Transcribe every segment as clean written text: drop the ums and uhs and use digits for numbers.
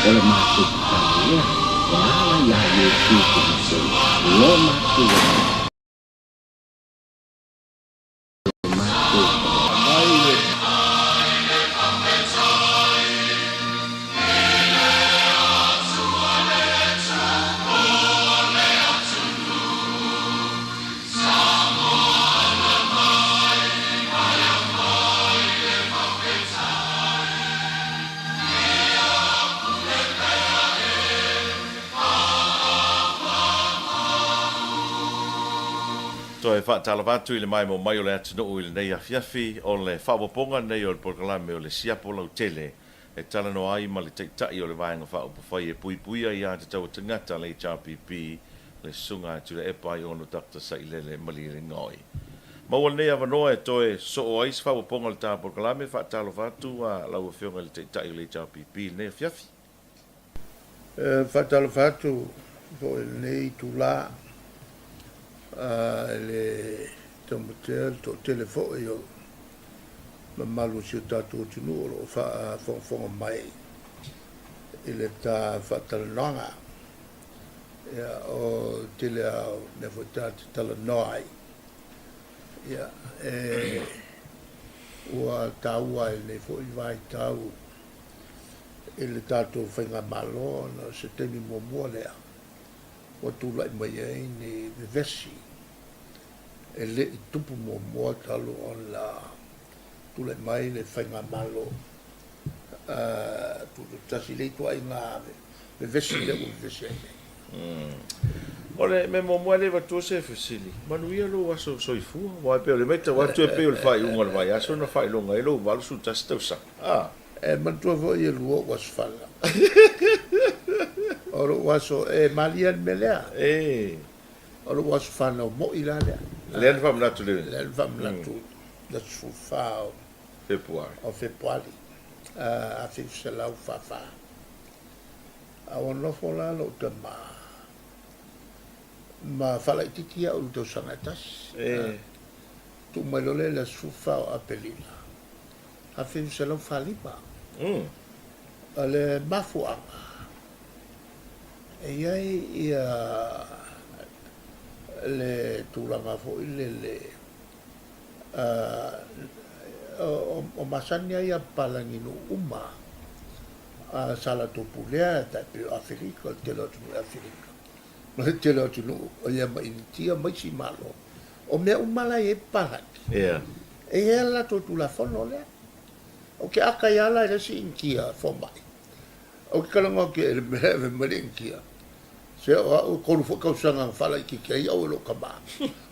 o le mātou tānia, e ala ia Iesu Kristo, lo mātou to e whaatalawatu i le mai mo mai o le atinu i le nei afiafi o le whawaponga nei o le porkalame o le siapo lau tele e tala no ai ma le teitai o le vaenga whaupawhai e pui puia i a te tau tangata le HRPP le sunga tu le epai ono Dr. Sailele mali le ngoi. Ma ua nei avanoa e toe so o ais whawaponga le tā porkalame whaatalawatu a lau a whionga le teitai o le HRPP nei afiafi. Whaatalawatu o nei tu la le tamatel to telefo yo malu si tatu tunu o fa fonga mai ile ta fatalanga ya o tele ne votat tala noi ya o taua le fo i vai tau ile tatu fenga malo no se temi mo le o tu lai mai ai ni vesi e le tupu mo talo on la tu lai mai le whainga malo tu tasi le tu ai ngā le vesi le u vesi ai Ole me mo le va tu se fasili manuia lo aso soifua wa pe le meta wa tu pe le fai unga le vai aso no fai longa e lo valu su tastausa e man tu vo i luo was fala Oro waso Malian melea. Oro waso fana mo ila lea. Lean fam natu le. Lean fam natu. Dat is voor vrouw. Februari. Of februari. Afif selau fafa. Awan lo fola lo tema. Ma fala ititia o do sangatas. Tu malole la sufa o apelila. Afif selau falipa. Ale mafuanga. E ai ia le tūranga fo i le o masania ia palangino uma sala topulea ta pe Afrika te lo tunu Afrika no te lo tunu o ia mai tia mai si malo o me umala e palaki e ela to tu la fono le o ke aka ia la si inkia fo mai o ke kalanga ke le meve malinkia se o kolu fo kausanga fala ki ke ia o lo kama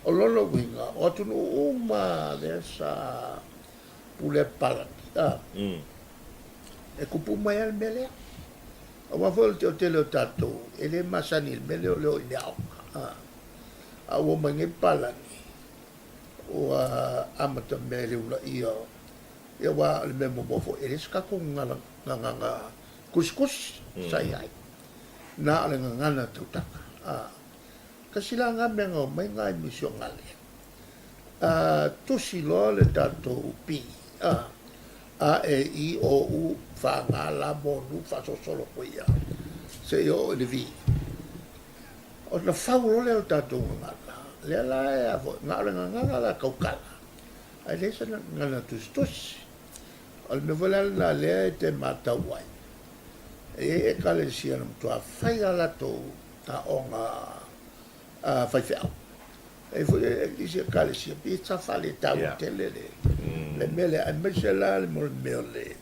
o lolo winga o tunu uma desa pule pala e kupu mai al mele o ma volte o tele tato ele masani il mele o le o iau a o mangi pala o amata mele ula ia wa le memo mofo ele ska ko nganga kuskus sai ai na ale ngana tutaka kasi la nga mengo mai ngai mission ngale to si lo le tato pi e i o u fa ngala mo nu fa so solo ko ia se yo le vi o na fa lo le tato ngala le la e avo ngala ngala la kaukala ai le sa ngana tus al me vola la le te mata wai e kale sia no to fai ala to ta onga fai fai e foi sia kale sia pizza fale ta tele le mele a mesela le mele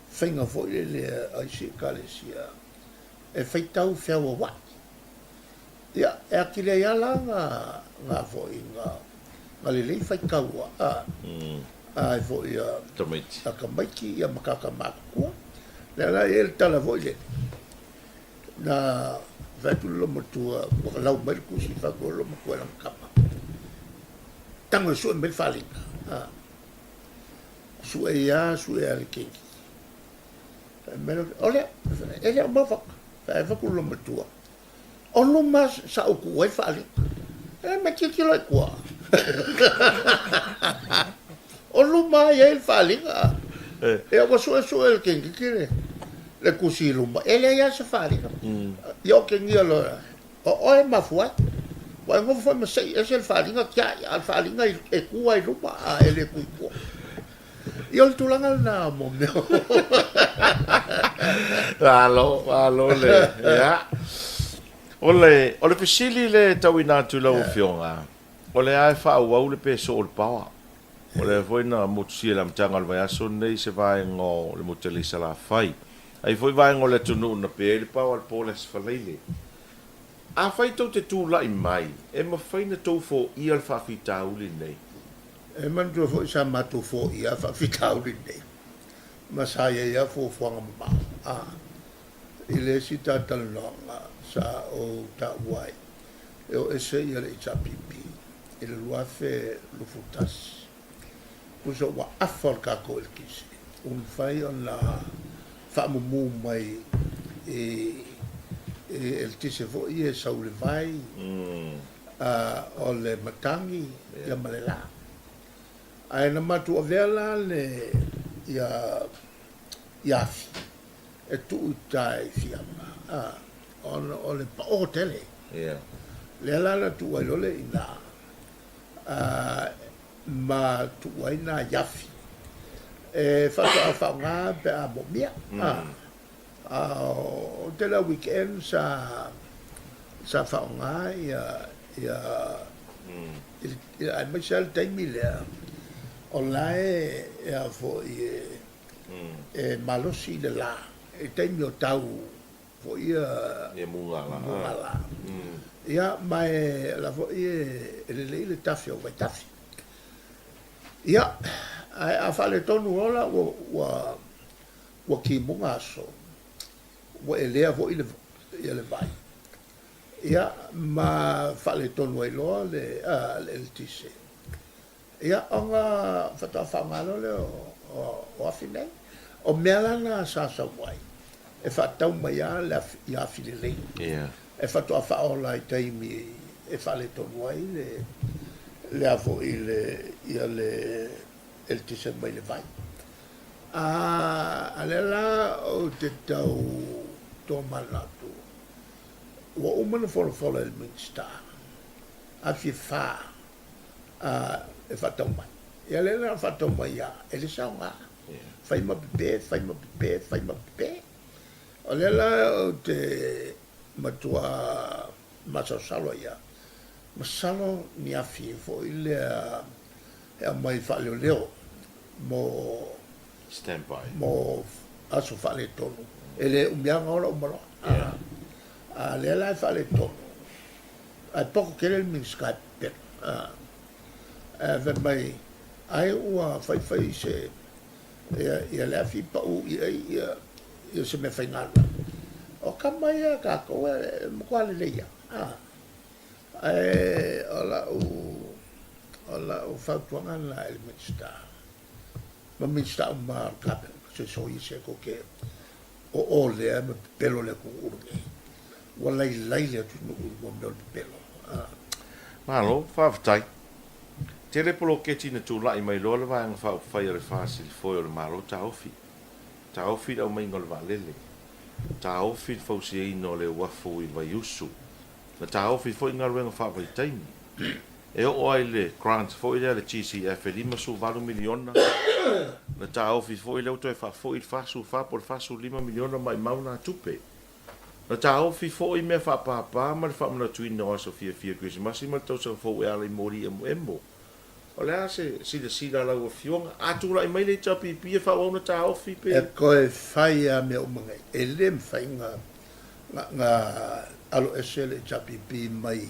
finga foi le ai sia kale sia e fai tau fai wa ya e akile ya la nga foi nga le fai kaua ai foi tomate akamaki ya makaka makua la el tala voile na vatu lo motua ko la mer ku si fa ko lo mo ko la kapa tango su me falinga su e al ke ole ele mo fa ko lo motua on lo mas sa o ku e falinga ma ki lo ko on lo mai e falinga e o su el ke kire le kusiluma ele ya safari yo ke ngia lo o e mafua wa ngo fa ma sei e sel faringa kia al faringa e kua i lupa a ele kuipo yo le tulanga na mo me alo le ya ole fisili le tawina tu lo fionga ole ai fa wa le pe so le pawa ole foi na mutsi la mtanga le va so nei se vai ngo le muteli sala fai ai foi vai ngo le tunu na pe le pawa le poles falele a fai tau te tū lai mai, e ma fai na tau fo i al whawhita uli nei. E man tu fo sa matu fo i a whawhita uli nei. Ma sa ia fo fuanga ma. I le si ta talonga sa o ta wai. E o ese i le ita pipi. I le luafe lufutas. Kuso wa afar ka ko el kisi. Un fai on la whamumu mai el tise fo i e saule vai o le matangi ia malela ai na matu avela le iafi e tu tai fiama o le pa o tele le ala tu ai lole ina ma tu ai na iafi e fa nga pe a bomia o te la weekend sa whaonga ai Michelle taimi lea o lae ea fo e malosi le la e taimi o tau fo e mungala ia mai la fo e le le tafi o vai tafi ia a fale tonu ola wa ki munga so wa elea vo ile vai ia ma fale tonu ai lo le tise ia onga fata famalo le o afine o mela na sa wai e fata mai ia filele ia e fata fa ola i taimi e fale tonu ai le avo ile ia le el tise mai le vai alela o te tau to malatu wa umana fola el minsta a fi fa e fa toma e ale na fa toma ya ele saunga fai ma pe ale la te matua maso salo ya masalo ni afi fo ile e mai fa leo mo standby mo aso fa le tonu ele umbianga ola umalo le la fa le tonu a poco che il min skype ve mai ai ua fai se ia le fi pa u ia se me fai ngala o kamaya ka ko mo kwale le ia ola o fa tuanga la el minsta ma minsta ma kape se so i se ko ke o le me pelo le ku urge wala i lai le tu no mo pelo malo faafetai te le polo keti na tulaʻi mai loa le vaega faauafai a le fasilifoi o le malo taofi au maiga o le vaalele taofi le fausiaina o le uafu i vaiusu na taofi foʻi galuega faavaitaimi e oo ai le grant foʻi lea le TCF e 5 miliona na taofi foʻi leu toe faafoʻi le fasufā po le 5 miliona mai mauna tupe na taofi foʻi mea faapapa ma le faamanatuina o aso fiafia krisimasi ma le tausagafou e ala i moli emo o le a se silasila lau afioga atulaʻi mai le itapipi e faauauna taofi pe e koe fai a me umangai e le mfaiga nga alo ese le tapipi mai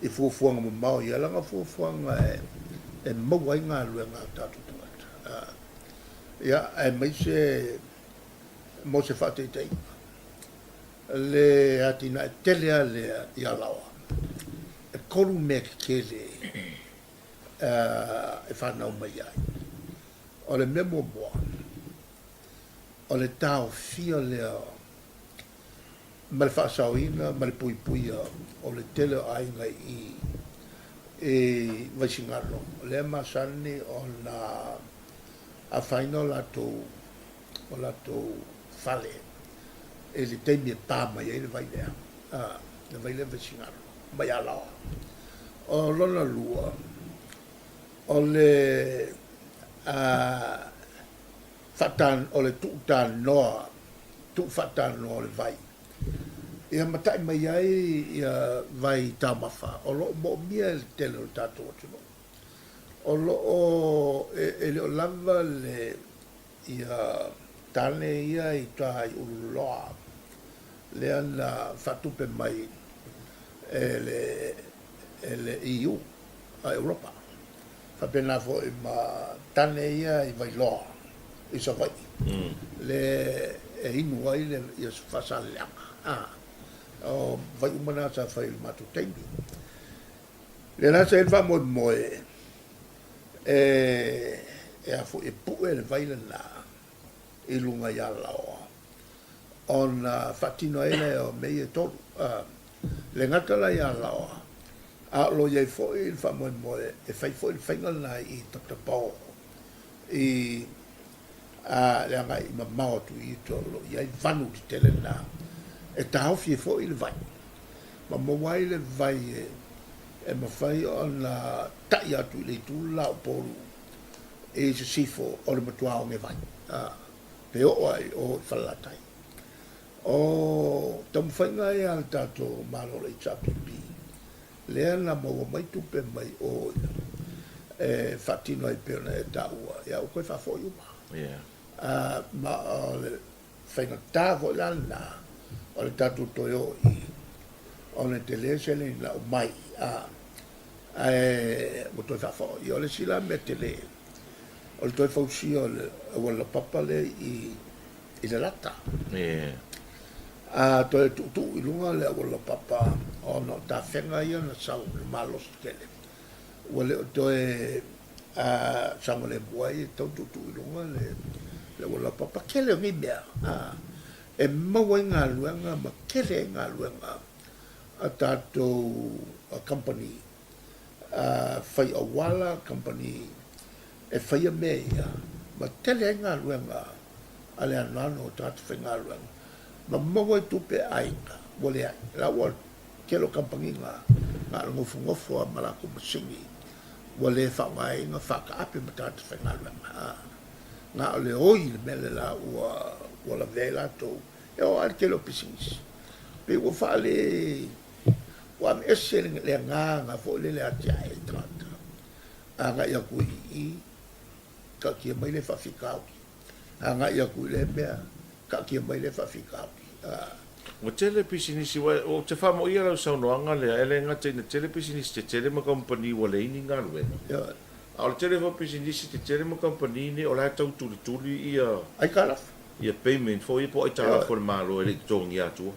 i fuafuaga mamao ia laga fuafuaga e mau ai galuega tatou tagata ia e mai se mo se faataitaʻiga le atina e tele a lea ia laoa e kolu mea kekele e whanau mai ai o le mea muamua o le tau fia lea ma le whaasauina ma le puipuia o le tele ainga i e vaisingalo o le masani o na a whaina o latou fale e le teimi e pā mai e le vai lea. Le vai lea vesingaro. Mai ala. O lona lua. O le fatan o le tuutan noa. Tu fatan noa le vai. Ia matai mai ai ia vai tamafa. O lo mo mia le tele o tato atu no. O lo o e le o lava le ia tane ia i tā i uruloa. Le ana fatupe mai e le EU a Europa. Whapena fo i ma tane ia i vai loa. I sa vai. Le e inu ai le ia whasa leanga. O vai umana sa whai matu teimi. Le nasa e wha moe moe e a fo e pu e le vai le na i lunga i ala oa. On whatino ele o mei e tolu. Le ngatala i ala oa. A lo iei fo i wha moe moe e whai fo i whaingana i tatapao. I le anga i mamao tu i tolo. Iei vanu ki tele na. E tahawhi e fo i le vai. Ma mawai le vai e mawhai o na tai atu i le tūla o poru. E se sifo o le matua o nge vai. Pe o ai o whalatai. O tamu whainga e al tato malo le chapipi. Lea na maua mai tupe mai o e whatino ai peona e taua. Ia o koe whafo i uma. Ma o le whainga tāko lana o le tato toyo i o le te lese le la o mai. Mo toi whafo i o le sila me te le. O le toi whausi o le wala papale i le lata. Toi tu i lunga le wala papa o no ta whenga ia na sau le malos kele. Wale o toi sango le buai tau tu i lunga le wala papa kele o ngi mea. E maua i ngā luenga ma kele ngā luenga a tātou company. Whai a wala company e whai a mea ia. Ma tele ngā luenga a le anano o tātou whai ngā luenga. Ma maua i tupe ainga, wale ai. La wal kelo kampangi ngā ngofu a malako masingi. Wale whaungai ngā whaka ape ma tātou whai ngā luenga. Ngā ole oi le mele la ua wala vela tō. E o al kelo pisingis. Pe ua whaale wa me ese le ngā fo le atia e trata. Anga ia kui i ka kia mai le whawhikau. Anga ia kui le mea ka kia mai le whawhikau. O tele pisinisi o te whamo ia lau saunoanga lea ele ngā teina tele pisinisi te tele ma company wa leini ngā luena. A o le tele wha pisinisi te tele ma company ni o le tau tuli ia Ai kalaf. ia payment fo ia po ai tala for malo ele tongi atua.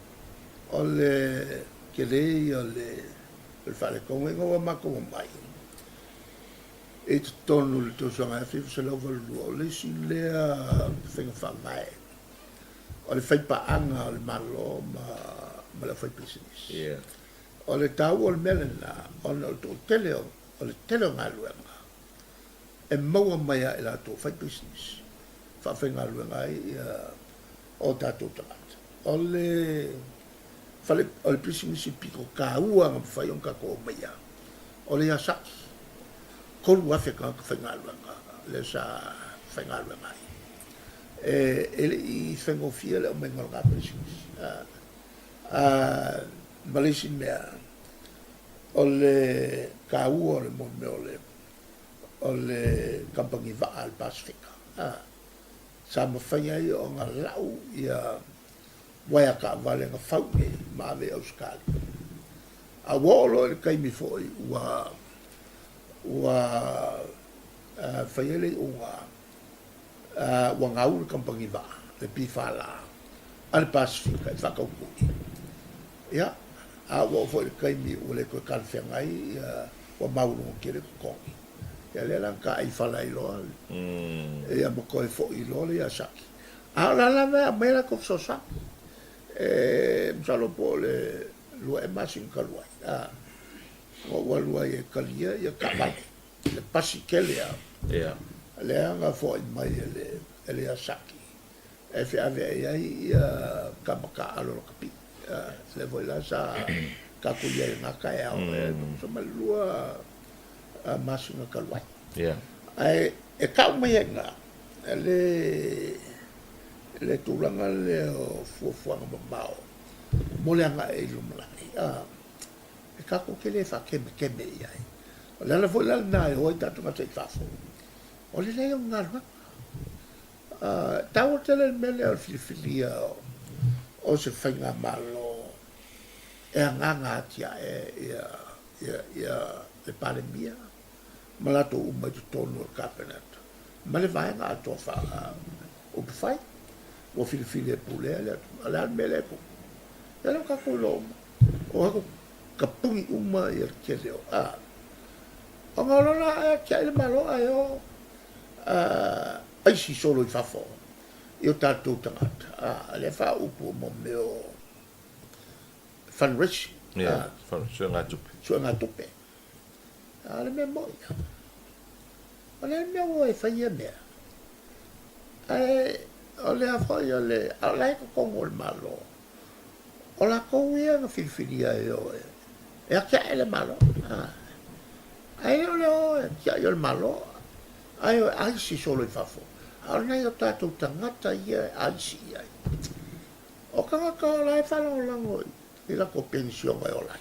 O le ke le o le whale kongo ingo wa mako mai. E te tonu le tō sanga e whiwha se lau walu o le si lea whenga whangai. O le whaipa anga o le malo ma le whai business. O le tau o le melena o le tō tele o le tele o ngā luenga. E maua mai a e la tō whai business. Whawhenga luenga i o tātou tangata. O le business i piko ka ua ngā whai on kako o mai a. O le asaki. Kolu afe ka whainga luenga. Le sa whainga luenga i. Ele i whengo fia le o mengal ngā business. Malisi mea. O le ka ua o le mon o le kampangi waa al Pasifika. Sa mawhainga i o ngā lau ia waia ka wale ngā whaunge mawe Auskali. A wolo e kaimi foi ua whaiele o ngā ngau le kampangi waa le pifala al Pasifika e whakaukui. Ia, a wolo foi e kaimi ua le koe kalwhengai ua maurungo kere kukongi. Ia le lang ka ai whalai loa. Ia mako e fo i loa le asaki. A la la mea mea ko so saki. Msalo po le lua e masin kaluai. O walua e kalia ia kawai. Le pasi kele a. Le anga fo i mai ele asaki. e fe ave ai ka maka alo kapi le voi la sa ka ku ye na ka ya so malua masu na kalwai Yeah. ai e ka mai nga le tulanga le fuafuanga mamao mo le anga e lumlai e ka ko ke le fa keme ai o le la foi la na e oi tatu ma sei fafo o le le nga ro tau tele mele o filia o se fainga malo e nga tia le palemia malato uma de tono capenat ma le vai nga to fa o fai o filia pule ala mele ko ela ka ko lo o ka pungi uma e ke leo o ngolona ke le malo ayo ai si solo i fafo io tanto tangata le fa upo mo meo fundraising So nga tupe le me mo le me mo e fa ye me ole a fa yo le ala ko kongo malo ola ko ia nga filia yo e ka ele malo ai ole o ya yo malo ai si solo i fafo ana yo tatou tangata ia ai si ai o ka la fa lo i la ko pension ai ola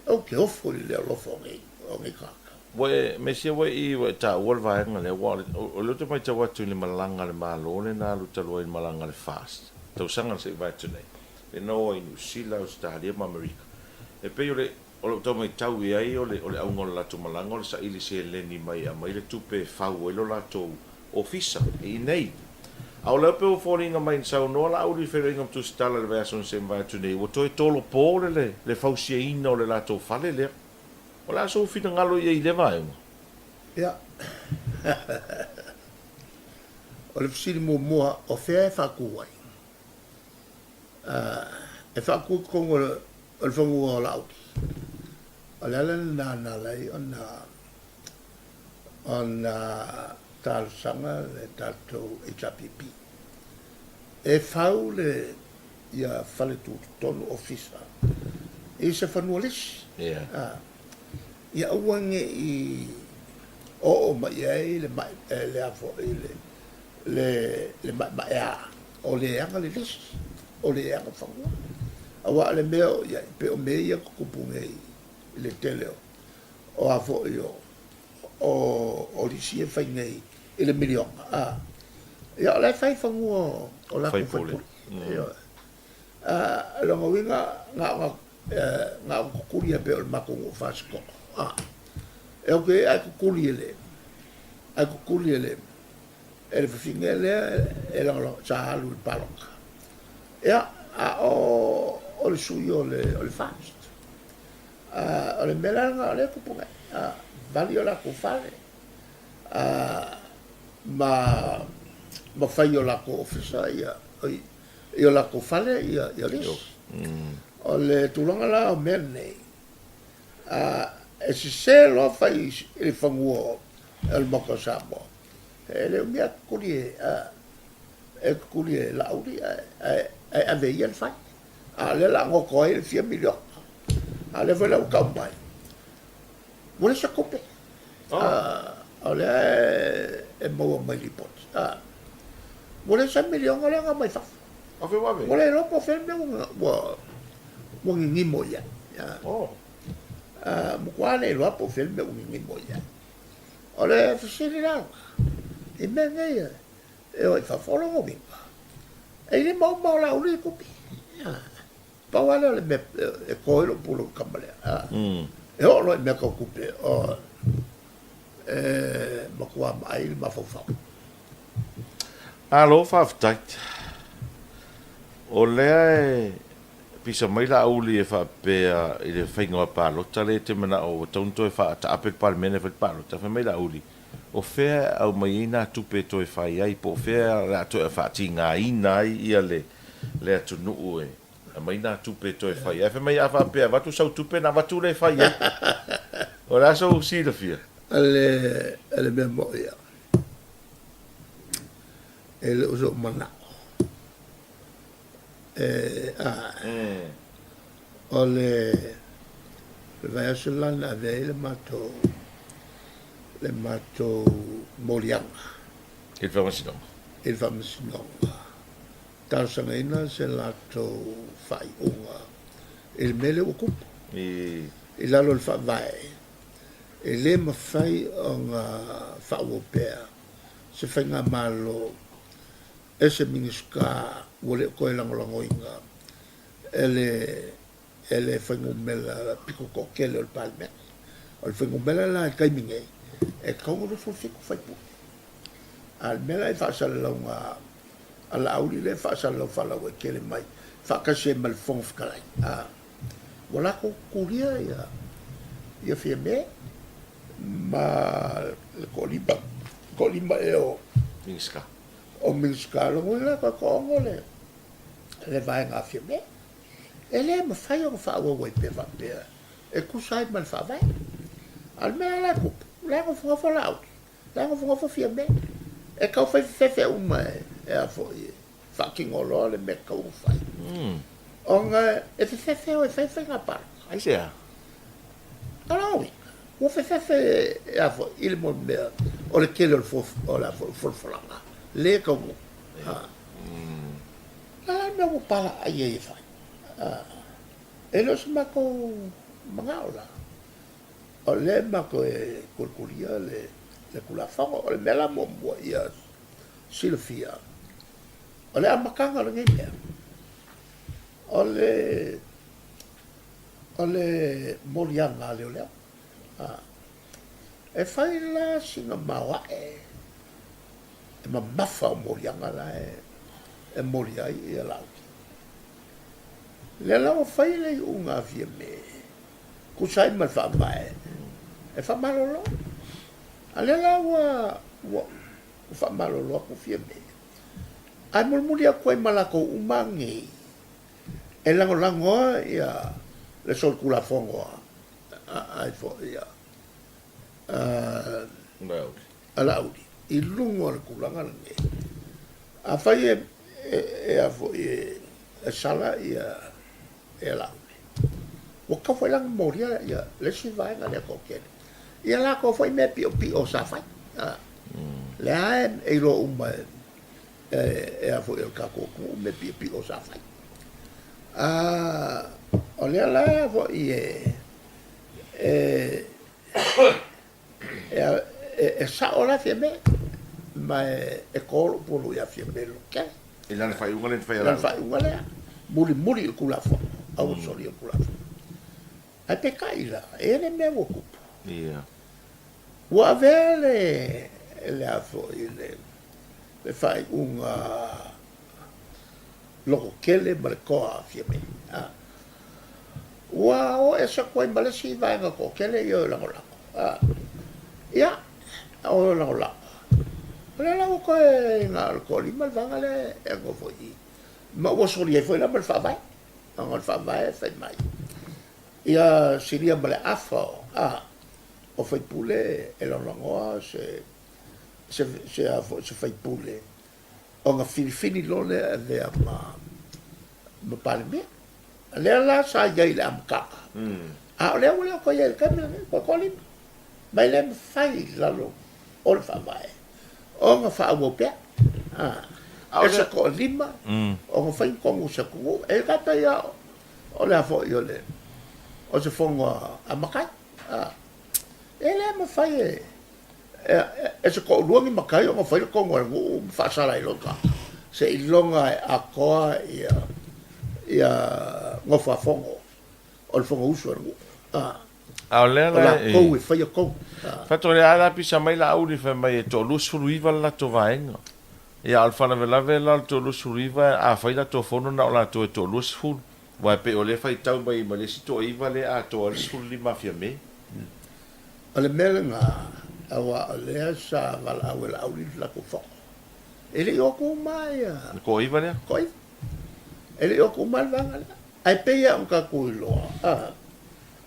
o ke ofo le lo fo ngi ka we me se we I ta wol va nga le wal o lo te mai ta watu le malanga le malo le na lu ta lo in malanga le fast to sanga se va tu nei e no in sila o sta le America e pe le o lo to mai tau I ai o le au ngola tu malanga o sa ili se le ni mai a mai le tupe fa o lo la to ofisa I nei au le pe o foringa mai sa no la au di feringa tu sta le version se va tu nei o to tolo po le fausiina o le la to fale le o la so fina ngalo I le vai ya o le fsili mo o fe fa ku ai e fa ku ko o le fongo o la uti ala na lai ona tal sanga le tato HPP e fau le ia fale tu tonu ofisa e se fanualis ia uange I o mai ai le afo le ma o le anga le lis o le anga fangu awa le meo ia pe o me ia kupunge le teleo o afo io o li si fai nei le milion ia le fai fangu o la kupunge lo winga nga kuria pe o makungu fasko e o ke ai kukuli ele e le fifinga ele e la sa alu il palok ia o le sui o le fast o le melanga o le kupunga vali o la kufale ma fai o la ko ofisa ia o la kufale ia lis o le tulanga la o mene e se lo fai il fanguo el moko sabo e le mia kulie la uri e veia il fai le la ngoko il 4 milion le vola u kambai vuole sa coppe le e mo mai lipot vuole sa milion le nga mai fa o fe wa ve vuole lo po fe me mo ngi moya quale lo po fe me ngi moya ole facilità e me ngai e fa folo mo vinga e le mo la uri copi pa wala le me e koilo pulo kamale e o lo me ko kupe ma kwa mai ma fa alo fa tait o le pisa mai la uli e fa pe I le fainga pa lo tale te mana o tonto e fa ta apel par mene fa pa lo ta fa mai la uli o fe au mai na tupe to e fa ai po fe la to e fa tinga ina ia le atu nu e mai na tupe to e fa ai fa mai fa pe va tu sau tupe na va tu le fa ai o la so si le fia le memoria e le uso mana o le vai aso lana ave le mato morianga il whamasinonga. il whamasinonga tausanga ina se lato whai unga il mele o kupu i lalo le whawai e le mawhai o ngā whawopea se whainga malo e se mingiska wale koe langolango inga e le whainga mela piko kokele o le palme o le whainga mela la e kaimingei e kaunga fulfiku whaipu al mela e whaasala launga ala auri le whaasala lau whalau e kele mai whakase mal fonga whakalai wala ko kuria ia fia me ma ko lima e o mingiska longo la ko ongo le vai nga fia me ele ma fai o whaawa wai pe whapea e kusai mal whawai al mea la kupu la ko whonga whalau la ko whonga fia me e kau whai whewhe uma e a fwoi whakingolo le me kau whai onga e whewhe o e whewhe ngā para Ai sea. Alawi. O whewhe e a fwoi ili mo mea o le kele o la fulfulanga le kau la mea mo pala ai e whai e lo se mako mga ola o le mako e kurkuria le kulafonga o le mela mo mua ia silfia o le amakanga le ngai mea o le morianga leo leo e whai la singa mawa e mamafa o morianga la e moriai e lauki le lau whai le unga fia me kusai mal wha mai e wha malolo ale la wa fa malolo ko fie me ai mulmuli a koe malako umangi e lango ia le sol kula fongo ai fo ia ala audi i lungo le kulanga nge a fai e a fo e sala ia e la o ka foi lang moria ia le si vai nga le kokene ia la ko foi me pio sa fai le ai e lo uma e a foi el kako me pio sa fai o le la fo e sa ola fie me ma e kolo polo ia fie me lo ke e la fai unga le fai la fai unga le muri il kula fo au soli il kula fo ai pe kaila e le me wo kupu ia wa vele le afo le fai unga loko kele markoa fie me wa o esa koe malesi vai nga ko kele yo lango ia o lango le lango koe nga ko li mal vanga le e go foi ma o soli e foi la mal fa vai nga fa vai fai mai ia siria male afo o fai pule e lango se fai pule o nga fini lole le ma palme le la sa ia le amka le wala ko ia ka me ko kolim mai le fai la lo o le fa vai o nga fa wo pe o se ko lima o nga fai ko mo se ko e ka ta ia o le fo yo le o se fongo amaka ele ma fai e se ko luangi makai o nga fai ko ngo fa sala i longa se i longa a koa ia ngofa fongo o le fongo uso a le la ko e fai ko fa to le ala pisa mai la uri fa mai to lu suriva la to vaenga e al fa la vela to lu suriva a fa la to fono na la to lu sul wa pe o le fa tau mai ma le si to iva le a to al sul li mafia me ale melenga awa le sa val awel auli la ko fo ele yo ko mai ko iva le ko ele yo ko mal vanga ai pe ya un ka ko lo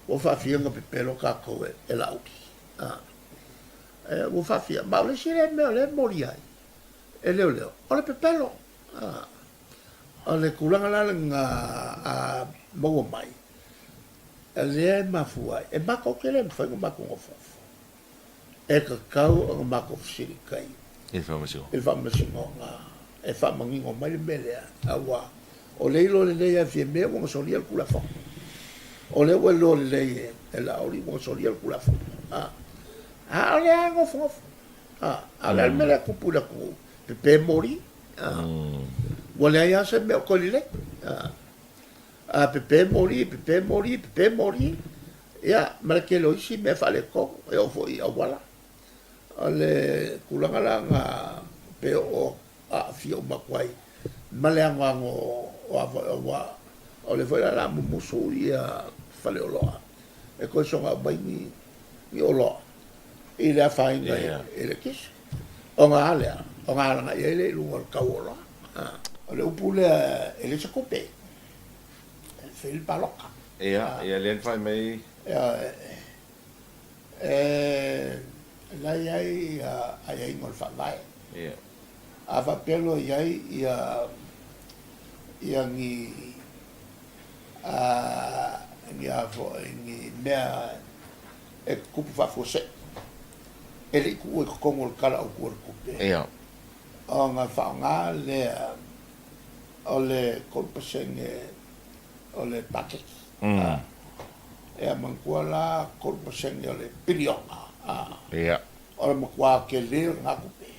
o fa fianga pe pelo ka ko e la uti o fa fia ma le sire me le moriai e leo o le pepelo o le kulanga la nga a mo mai e le mafua e mako kele fa ngo mako ngofo e ka kau o mako siri kai e fa masio nga e fa mangingo mai mele awa o le lo le ya fi me mo solia el kula fo o le wo lo le e la ori mo solia el kula fo a le ango fo a le mele ku pula ku pe mori wala ya se me ko le a pe mori ya ma ke lo si me fa le ko e o fo ia wala ale kulanga la nga pe o a fi o makwai ma le ango o le foi la musu ia fa le oloa e ko so nga bai ni oloa i le fa inga e le kis o nga nga ia le lu o kaola o le upule e le sekope e il paloka ia le fai mai la iai ai ngol fa vai ia ava pelo iai ia ngi avo ngi mea e kupu fa fose ele ku ko ngol kala o ku kupe ia o nga fa nga le o le kolpasenge o le paket e mankuala kolpasenge o le pilionga ia o le makua ke le nga kupe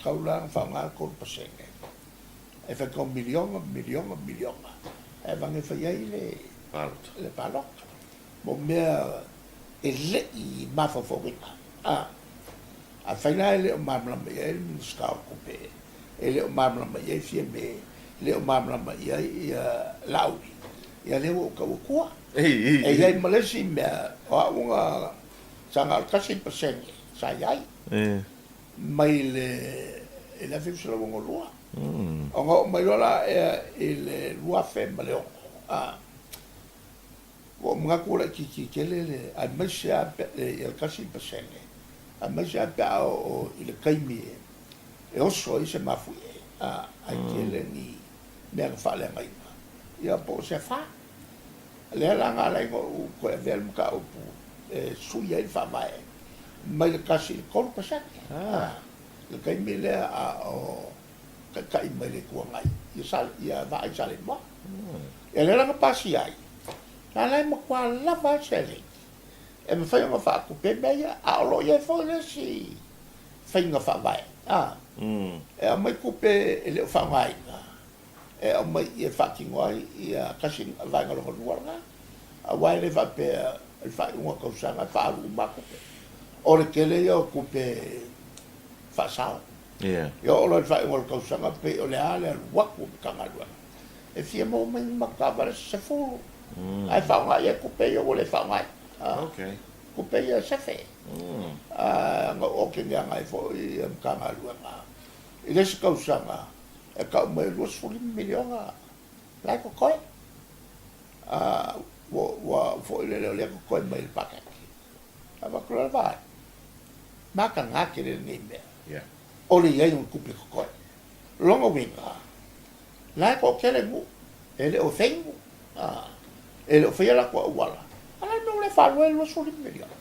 kaulang fa nga kolpasenge e fa ko milion e va nge fa yai le palok mo mea e le i mafa fowina a faina ele o mamla mai ele min ska kupe ele o mamla mai e fie me le o mamla mai e lauri ia le o ka ko e ia malesi me o unga sanga kasi persen sa yai mai le ele fi solo ngo lua o mai lola ele lua fe male o mga kula ki kelele a mesha el kasi persen a mesha pa o ile kaimi e o so ise mafu a kele ni me fa le mai ia po se fa le la nga le ko vel ka o su ia fa mai mai kasi ko persen le kaimi le a o ka mai le ko mai ia va ai sale mo e le la pasi ai la lai ma kwa la va sele e me fai nga fa ku pe meia a lo ye fo le si fai nga fa vai e a mai ku pe le fa mai e a mai e fa ki ngoi e a kasi vai nga lo luar nga a wai le va pe el fa un ko sa nga fa lu ma ku pe o le kele yo ku pe fa sa yo lo fa un ko sa nga pe o le ale wa ku ka nga lu e fie mo mai ma ka va se fu ai fa nga ye ku pe yo le fa mai okay ku pe yo se fe nga o ke nga ai fo i ka nga lu nga i le se ka sa nga e ka mai lu su miliona la ko ko wa fo le ko mai pa ka ava ko va ma ka nga ke le ni me o le ye un ku pe ko longo winga la ko ke le mu ele o fengu ele o fia la ko wala ala no le fa lo su miliona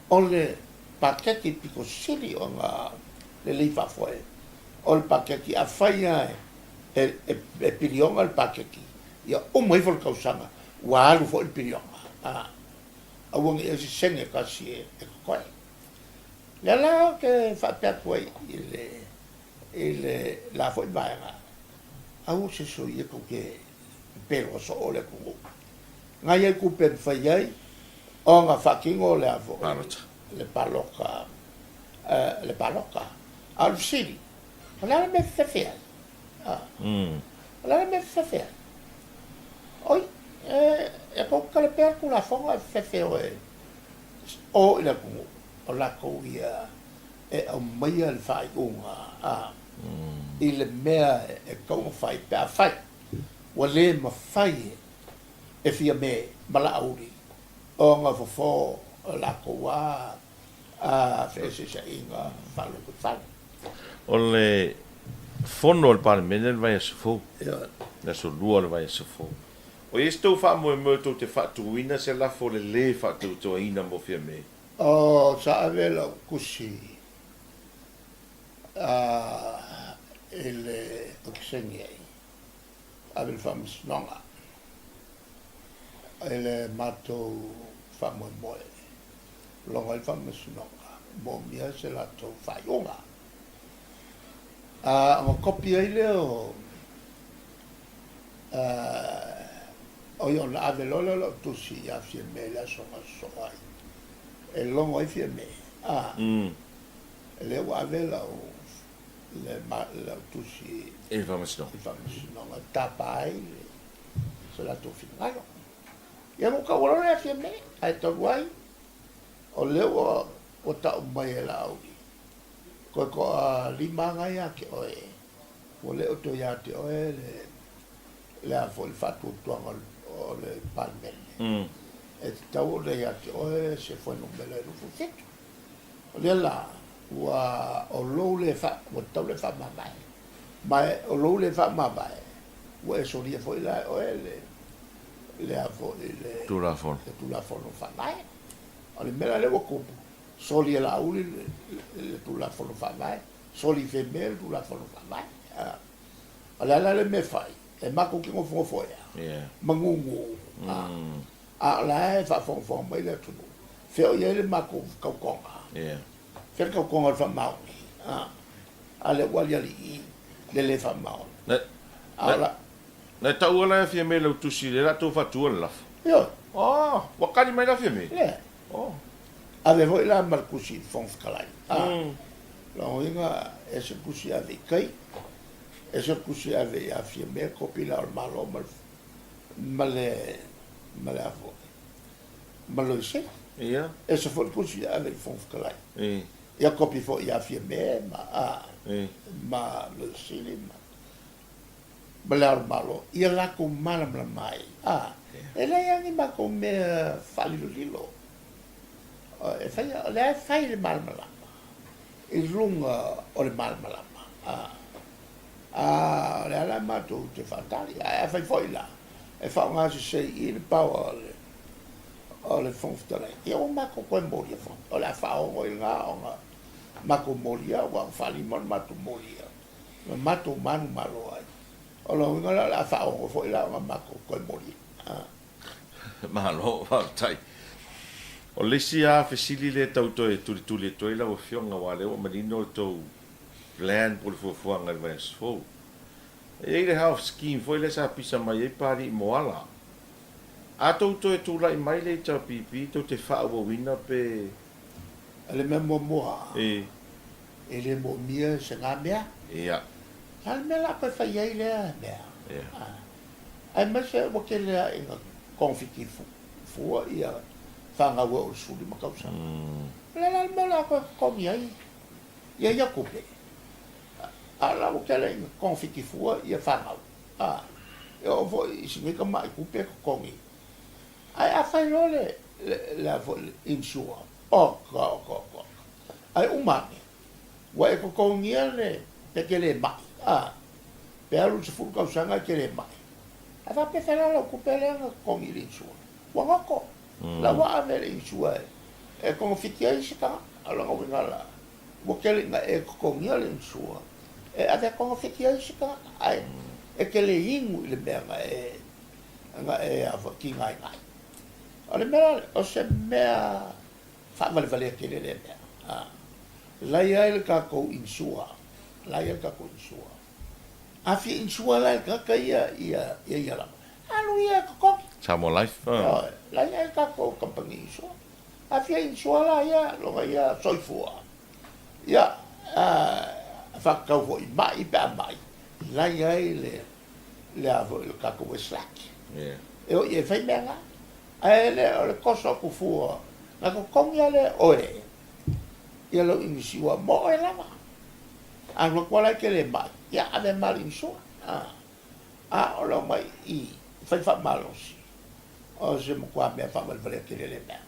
o le paquete pico sili o nga le fa foi o le paquete a faia e pilion al paquete ia o mai for causanga wa alu fo il pilion a wong e se senge kasi e ko le la ke fa pe ko ile la foi vaira a u se so ie ko ke pero so o le ko nga ye ku pe fa ye o nga fa kingo le avo le paloka al sili ala me fe ala me fe oi e ko ka le per ku la fonga fe o ile ku o la ko ia e o mai al fai unga ile mea e ko fai pa fai wa le ma fai e fia me mala auri o nga fo la ko wa Fese sa inga falo ko falo. O le fono o le palemene le vai asofou. Ia. Na so lua le vai asofou. O estou fa mo mo to te fa tuina se la fo le fa to ina mo fia me. O sa avela kusi. Ele oksenge. Avel famis nonga. Ele mato famo moe. Longa il famis nonga. Mo mia se la to faiunga. Ang kopia ile o yon la avelola lo tusi ya fie me la songa soai. E longo e fie me. Le wa avela o le tusi E vamos no. non tapai se la to finalo. Ia mo ka wala le fie me. Ai to wai. O le o ta mai la au. Ko lima nga ya ke oe. O le o to ya te oe le a fo il fatu tuanga o le palmele. E tau le ya te oe se foi no mele no fuseto. O le la ua o lou le fa, o tau le fa mamai. Mai o lou le fa mamai. Ua e soria foi la oe le a fo le Tu la fon. tu la fo no fa mai. O le mela le o kupu. Soli la uli le tu la fo no fa mai. Soli fe mel tu la fo no fa mai. Ala le me fai. E mako ki ngo fo fo ya. Yeah. Mangungu. La e fa fo mai le tu. Fe o ye le mako ka konga. Yeah. Fe ka konga fa mau. Ale wali ali le fa mau. Ala Na tau ala fia me lo tusi le la to fa tu la. yo. Oh, wakani mai la fia me. Le. Oh. Ave voi la markusi fon skalai. La inga e se kusi ave kai. E se kusi ave a fia me kopila o malo male avo. Malo se. Yeah. E se for kusi ave fon skalai. Eh. Ia kopi fo ia fia me ma lo sili ma. Male malo. Ia la ko mala mai. E la ia ni ma ko me falilo lilo. E fai le malmalama. I runga o le malmalama. Le ala matu te fatali. E fai foi la. E fa nga se i le pau o le fonftale. E o mako koe moria fon. O le fa o nga o nga mako moria o fali mon matu moria. Matu manu malo ai. O lo nga la fa o foi la o mako koe moria. Malo va tai. O lesi a fesili le tau toe tuli toe la o fionga wale o manino to plan por fuanga vai sfo. E le half scheme foi le sa pisa mai e pari moala. A tau toe tu lai mai le ta pipi to te fa o wina pe Le memo moa. e Le mo mia se nga mea. ia. Al me la pe fai ai le mea. Ia. Ai ma se o ke le inga konfiki fua ia fanga wa o suli ma kausa. La me la ko komi ai. Ia kupe. Ala o ke le inga konfiki fua ia fanga. Eu vou significa mai kupe ko komi. Ai a fai role la vo insua. Ko. Ai umani. Wa e ko komi le pe ke le mai. Pe alu se fu kausa nga ke le mai. Ava pe fela lo kupele nga komi le insua. Wa ko. La wa ave le insua. E ko fitia isika ala nga ngala. Wo ke le nga e ko komi le insua. E ave ko fitia isika ai. E ke le ingu le mea nga e ava ki ngai ngai. Ale mea o se mea fa vale ke le mea. La ia il ka ko insua. La ia ka ko insua. A fi insua la ka ia la. Alu ia ko. Samo life. La ia ka ko company insua. A fi insua la ia lo ia soifua. Ia fa ka vo mai pe mai. La ia le avo il ka ko slack. Yeah. E o ia fai mea. Ai le koso ku fua. Na ko kongia le oe. Ia lo inisiwa mo e lava. Ano kwala ke le mai. Ia ave mal insua. O lo mai i. Fai fa malos. O se mo kwa mea fa mal vale ke le mea.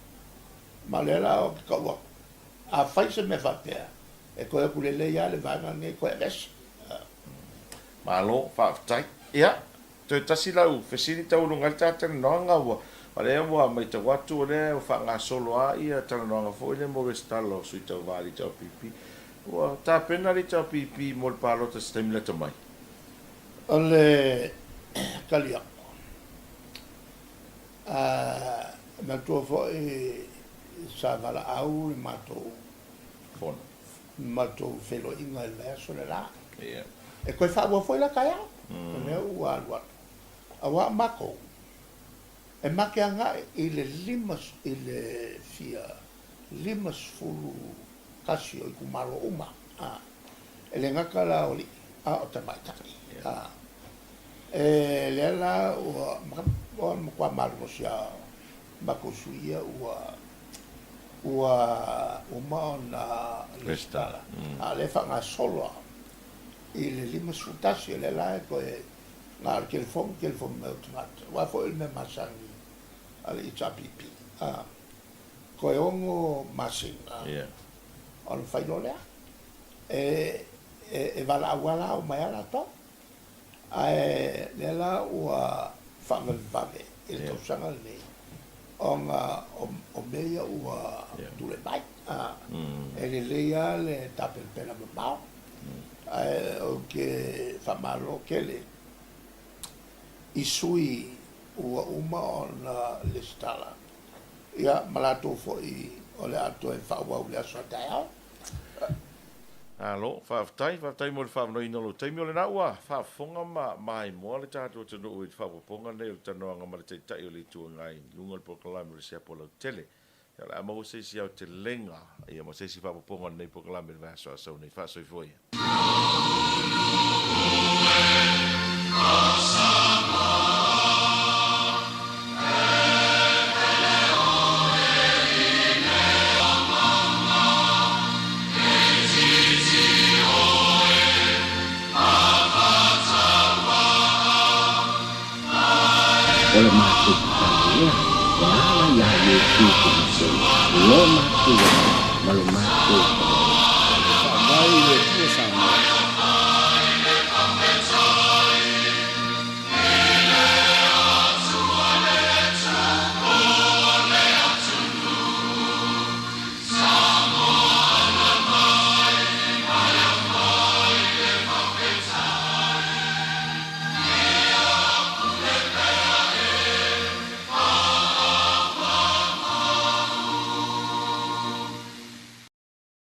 Ma le la o ka wa. a fai se me whapea. E koe ku lele ia le vanga nge koe vesi. Malo, whaafitai. Ia, toi tasi lau, whesiri tau runga tātana noanga ua. Pare ua mai tau watu o lea, wha ngā solo a ia, tana noanga fo ile mo restalo, sui tau wāri tau pipi. Ua, tā pena ri tau pipi, mo le pālota sa taimila ta mai. O le kalia. Ma tua fo e sa vala au le matou. Fono. Matou felo inga le lea so le la. Ia. E koe whaua foi la kai au. Lea ua alua. Awa mako. E make anga i le limas fulu kasi o i kumaro uma. E le ngaka la oli. O te maitaki. E lea la ua makwa maru sia mako suia ua uma na listala. Le whanga solo i le limas futasi e le la e koe ngā kelefon me automata. Wa fo il me masangi ale i tapipi. Koe ongo masinga. O le whaino lea. E wala awala o mai ala to. Le la ua whangalvave i le tausanga nei. O mea ua dule mai. E le lea le tapel pena mamao. O ke whamalo kele. I sui ua uma o na listala. Ia malato fo i o le ato e whaua ule aso tai au. Alo, whaafitai mo le whaamano ino lo taimi o le na ua, whaafonga mai moa le tātua tanu ui whaaponga nei o tanoanga ma le teitai o le tua ngai lunga le pokalame le seapo lau tele. Ia le ama seisi au te lenga, ia ma seisi whaaponga nei pokalame le vaso asau nei whaasoi foi. Ole matu kania, wala ya yesu kuso, lo matu, malu matu.